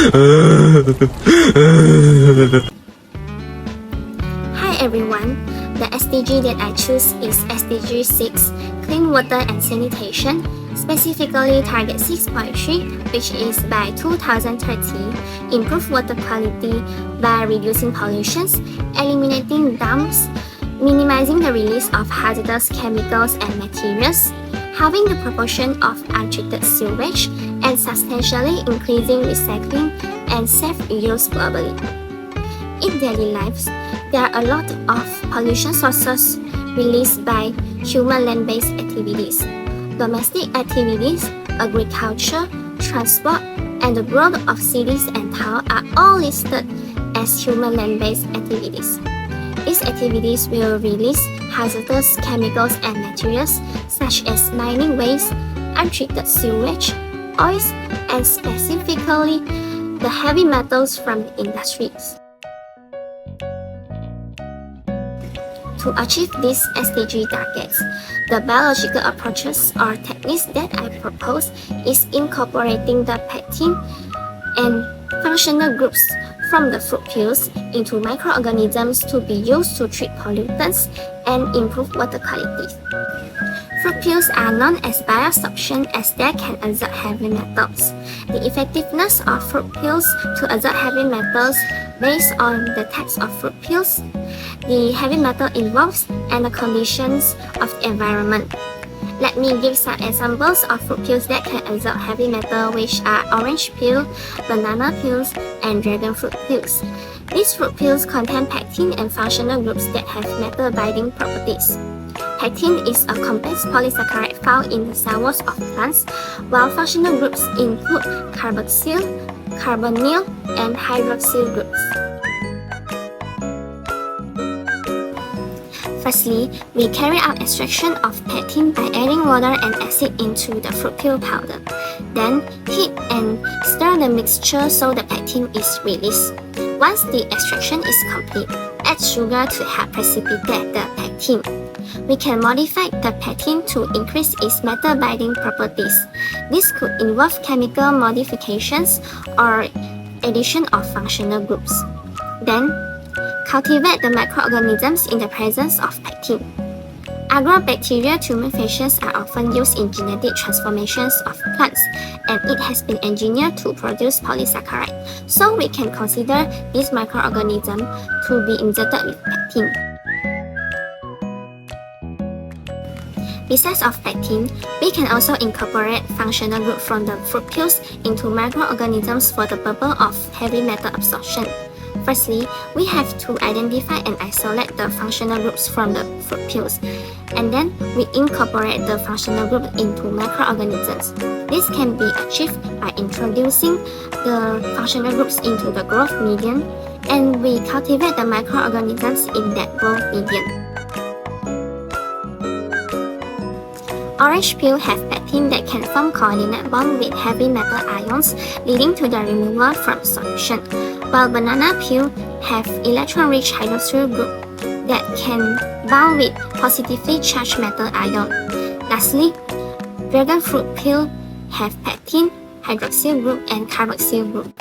Hi everyone, the SDG that I choose is SDG 6, Clean Water and Sanitation, specifically Target 6.3, which is by 2030, improve water quality by reducing pollutions, eliminating dumps, minimizing the release of hazardous chemicals and materials, halving the proportion of untreated sewage, and substantially increasing recycling and safe reuse globally. In daily lives, there are a lot of pollution sources released by human land-based activities. Domestic activities, agriculture, transport, and the growth of cities and towns are all listed as human land-based activities. These activities will release hazardous chemicals and materials such as mining waste, untreated sewage, oils, and specifically the heavy metals from the industries. To achieve these SDG targets, the biological approaches or techniques that I propose is incorporating the pectin and functional groups from the fruit peels into microorganisms to be used to treat pollutants and improve water quality. Fruit peels are known as bioabsorption as they can absorb heavy metals. The effectiveness of fruit peels to absorb heavy metals based on the types of fruit peels, the heavy metal involved, and the conditions of the environment. Let me give some examples of fruit peels that can absorb heavy metal, which are orange peel, banana peels, and dragon fruit peels. These fruit peels contain pectin and functional groups that have metal binding properties. Pectin is a complex polysaccharide found in the cell walls of plants, while functional groups include carboxyl, carbonyl, and hydroxyl groups. Firstly, we carry out extraction of pectin by adding water and acid into the fruit peel powder. Then, heat and stir the mixture so the pectin is released. Once the extraction is complete, add sugar to help precipitate the pectin. We can modify the pectin to increase its metal binding properties. This could involve chemical modifications or addition of functional groups. Then, cultivate the microorganisms in the presence of pectin. Agrobacterial tumescence are often used in genetic transformations of plants, and it has been engineered to produce polysaccharide, so we can consider this microorganism to be injected with pectin. Besides of pectin, we can also incorporate functional group from the fruit peels into microorganisms for the purpose of heavy metal absorption. Firstly, we have to identify and isolate the functional groups from the fruit peels, and then we incorporate the functional group into microorganisms. This can be achieved by introducing the functional groups into the growth medium, and we cultivate the microorganisms in that growth medium. Orange peel have pectin that can form coordinate bond with heavy metal ions, leading to the removal from solution, while banana peel have electron-rich hydroxyl group that can bond with positively charged metal ion. Lastly, dragon fruit peel have pectin, hydroxyl group, and carboxyl group.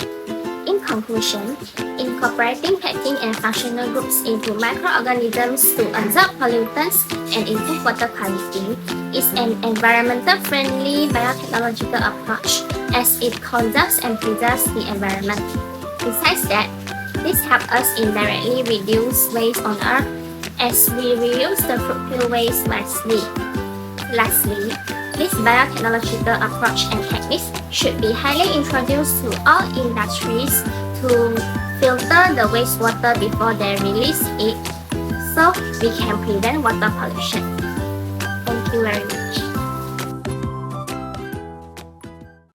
In conclusion, incorporating pectin and functional groups into microorganisms to absorb pollutants and improve water quality is an environmental-friendly biotechnological approach as it conserves and preserves the environment. Besides that, this helps us indirectly reduce waste on Earth as we reuse the fruit peel waste wisely. Lastly, this biotechnological approach and techniques should be highly introduced to all industries to filter the wastewater before they release it so we can prevent water pollution. Thank you very much.